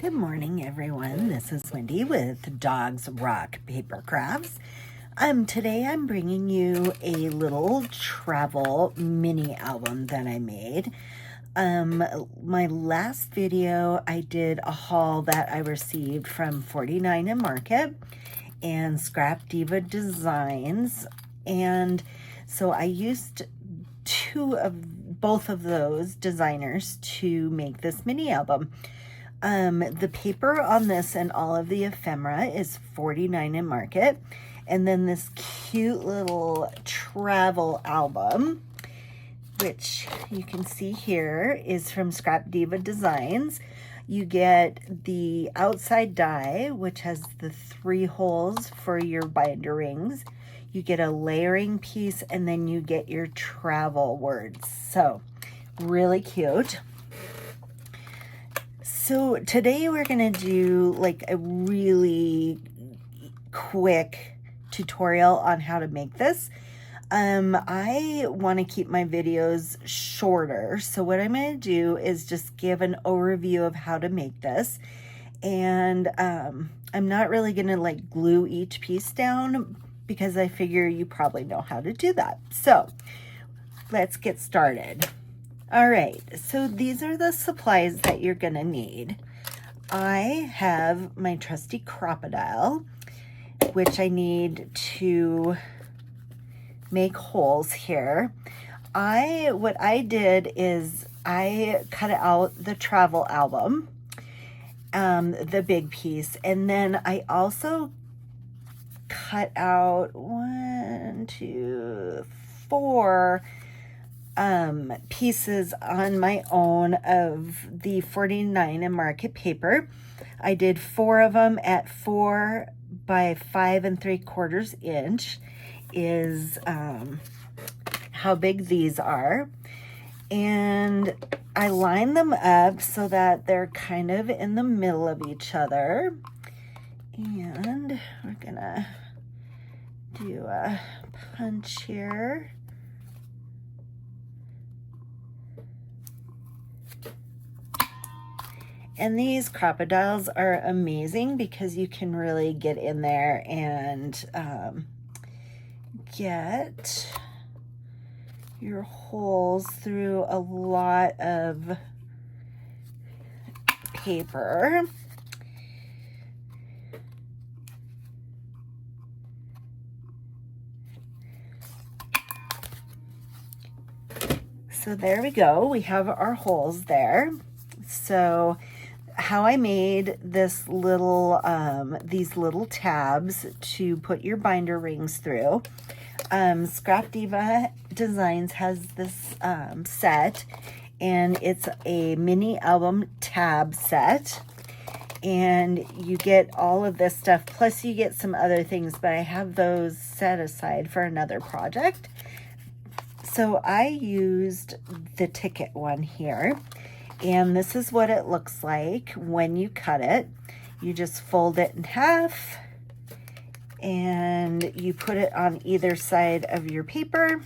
Good morning, everyone. This is Wendy with Dogs Rock Papercrafts. Today I'm bringing you a little travel mini album that I made. My last video, I did a haul that I received from 49 and Market and Scrap Diva Designs, and so I used both of those designers to make this mini album. The paper on this and all of the ephemera is 49 and Market. And then this cute little travel album, which you can see here, is from Scrap Diva Designs. You get the outside die, which has the 3 holes for your binder rings. You get a layering piece, and then you get your travel words. So, really cute. So today we're going to do like a really quick tutorial on how to make this. I want to keep my videos shorter. So what I'm going to do is just give an overview of how to make this. And I'm not really going to like glue each piece down because I figure you probably know how to do that. So let's get started. All right, so these are the supplies that you're gonna need. I have my trusty crocodile, which I need to make holes here. What I did is I cut out the travel album, the big piece, and then I also cut out 1, 2, 4 pieces on my own of the 49 and Market paper. I did 4 of them at 4 by 5 3/4 inch is how big these are. And I line them up so that they're kind of in the middle of each other. And we're gonna do a punch here. And these crocodiles are amazing because you can really get in there and get your holes through a lot of paper. So there we go. We have our holes there. So how I made this little, these little tabs to put your binder rings through. Scrap Diva Designs has this set, and it's a mini album tab set. And you get all of this stuff, plus you get some other things, but I have those set aside for another project. So I used the ticket one here. And this is what it looks like when you cut it. You just fold it in half and you put it on either side of your paper,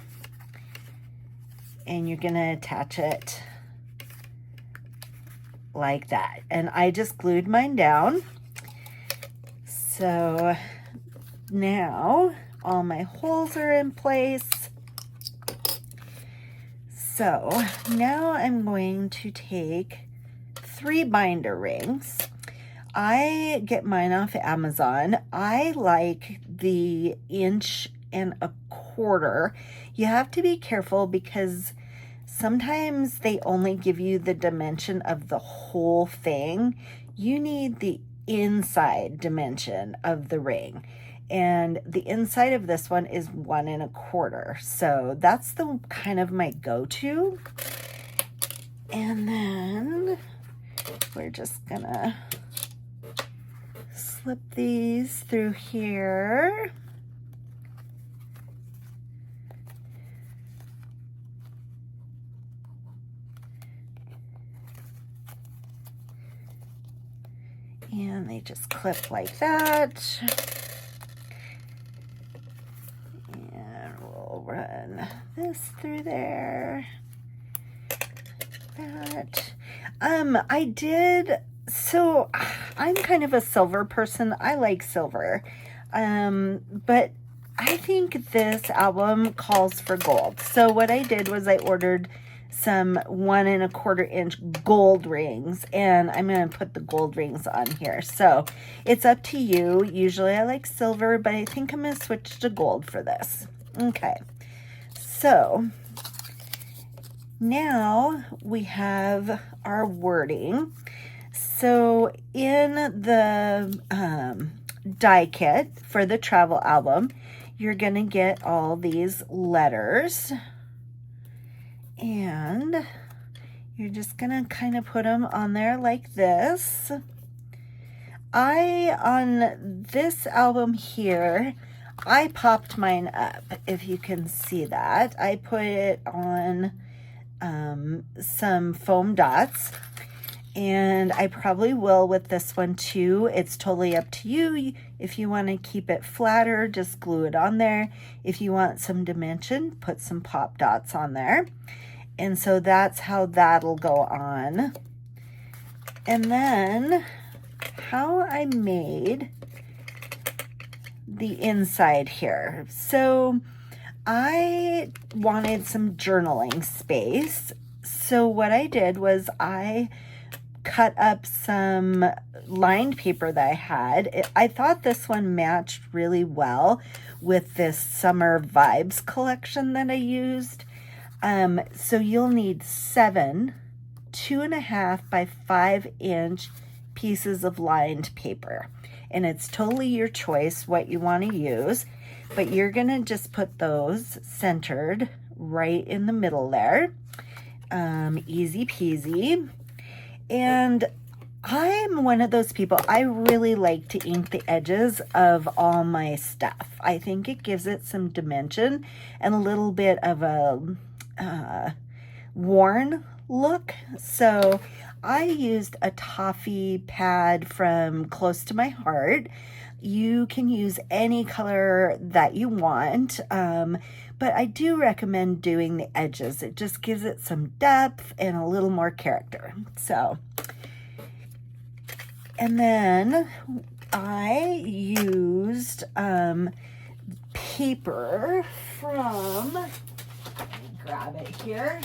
and you're gonna attach it like that. And I just glued mine down. So now all my holes are in place. So now I'm going to take 3 binder rings. I get mine off Amazon. I like the 1.25 inch. You have to be careful because sometimes they only give you the dimension of the whole thing. You need the inside dimension of the ring. And the inside of this one is 1.25. So that's the kind of my go-to. And then we're just gonna slip these through here. And they just clip like that. Run this through there. That. I did So I'm kind of a silver person. I like silver. But I think this album calls for gold. So what I did was I ordered some 1 1/4 inch gold rings, and I'm going to put the gold rings on here. So it's up to you. Usually I like silver, but I think I'm going to switch to gold for this. Okay. So now we have our wording. So in the die kit for the travel album, you're going to get all these letters, and you're just going to kind of put them on there like this. On this album here, I popped mine up, if you can see that. I put it on some foam dots, and I probably will with this one too. It's totally up to you. If you want to keep it flatter, just glue it on there. If you want some dimension, put some pop dots on there. And so that's how that'll go on. And then how I made the inside here. So I wanted some journaling space. So what I did was I cut up some lined paper that I had. I thought this one matched really well with this Summer Vibes collection that I used. So you'll need 7 2.5 by 5 inch pieces of lined paper. And it's totally your choice what you want to use. But you're going to just put those centered right in the middle there. Easy peasy. And I'm one of those people, I really like to ink the edges of all my stuff. I think it gives it some dimension and a little bit of a worn look. So I used a toffee pad from Close to My Heart. You can use any color that you want, but I do recommend doing the edges. It just gives it some depth and a little more character. So, and then I used paper from, let me grab it here.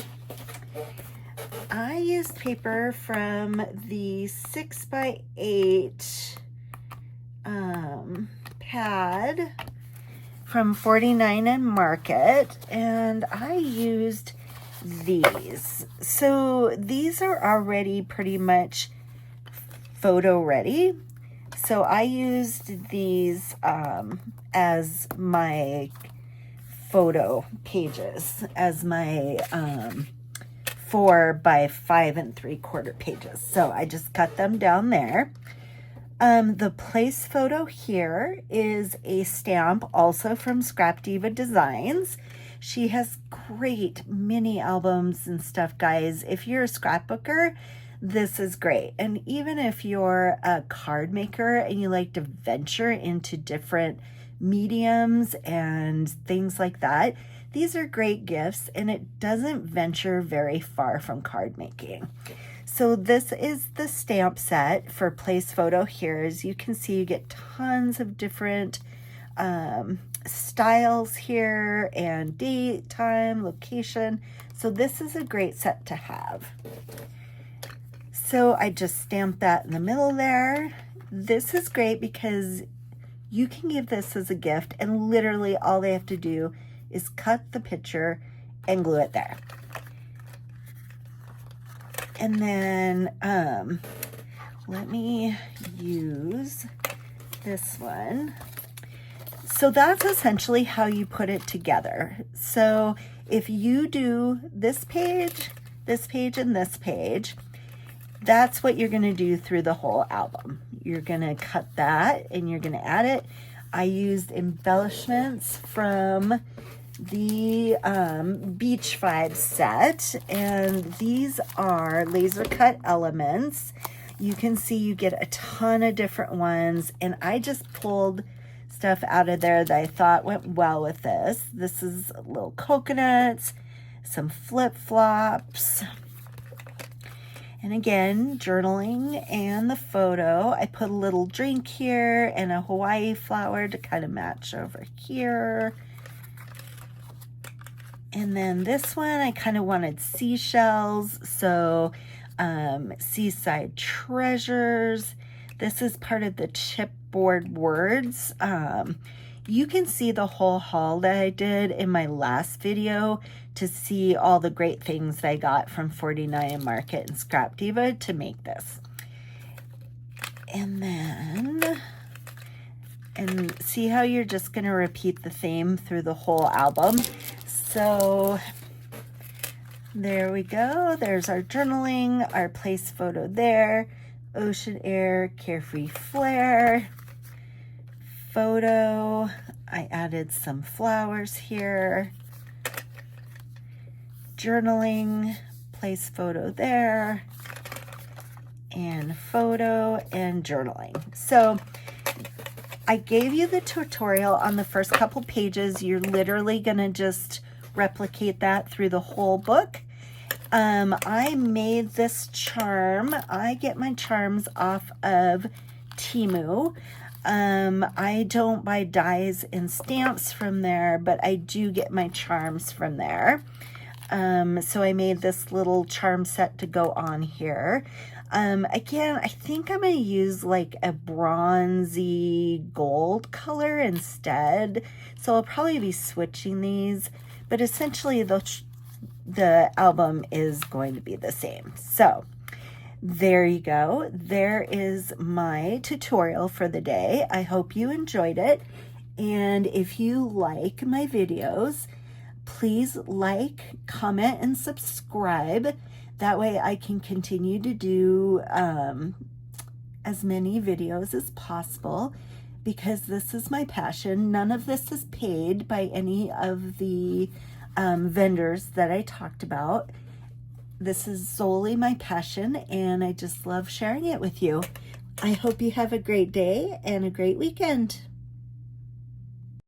I used paper from the 6x8 pad from 49 and Market, and I used these. So these are already pretty much photo ready. So I used these as my photo pages, as my 4 by 5 3/4 pages. So I just cut them down there. The place photo here is a stamp also from Scrap Diva Designs. She has great mini albums and stuff, guys. If you're a scrapbooker, this is great. And even if you're a card maker and you like to venture into different mediums and things like that, these are great gifts, and it doesn't venture very far from card making. So this is the stamp set for place photo here. As you can see, you get tons of different styles here, and date, time, location. So this is a great set to have. So I just stamped that in the middle there. This is great because you can give this as a gift, and literally all they have to do is cut the picture and glue it there. And then let me use this one. So that's essentially how you put it together. So if you do this page, and this page, that's what you're going to do through the whole album. You're going to cut that and you're going to add it. I used embellishments from the Beach Vibes set, and these are laser cut elements. You can see you get a ton of different ones, and I just pulled stuff out of there that I thought went well with this. This is little coconuts, some flip-flops, And again, journaling and the photo. I put a little drink here and a Hawaii flower to kind of match over here. And then this one, I kind of wanted seashells, so seaside treasures. This is part of the chipboard words. You can see the whole haul that I did in my last video to see all the great things that I got from 49 Market and Scrap Diva to make this. And then, and see how you're just going to repeat the theme through the whole album. So there we go. There's our journaling, our place photo there, ocean air, carefree flare, photo. I added some flowers here, journaling, place photo there, and photo and journaling. So I gave you the tutorial on the first couple pages. You're literally going to just replicate that through the whole book. I made this charm. I get my charms off of Temu. I don't buy dies and stamps from there, but I do get my charms from there. So I made this little charm set to go on here. Again, I think I'm going to use like a bronzy gold color instead. So I'll probably be switching these, but essentially the album is going to be the same. So there you go. There is my tutorial for the day. I hope you enjoyed it. And if you like my videos, please like, comment, and subscribe. That way I can continue to do as many videos as possible, because this is my passion. None of this is paid by any of the vendors that I talked about. This is solely my passion, and I just love sharing it with you. I hope you have a great day and a great weekend.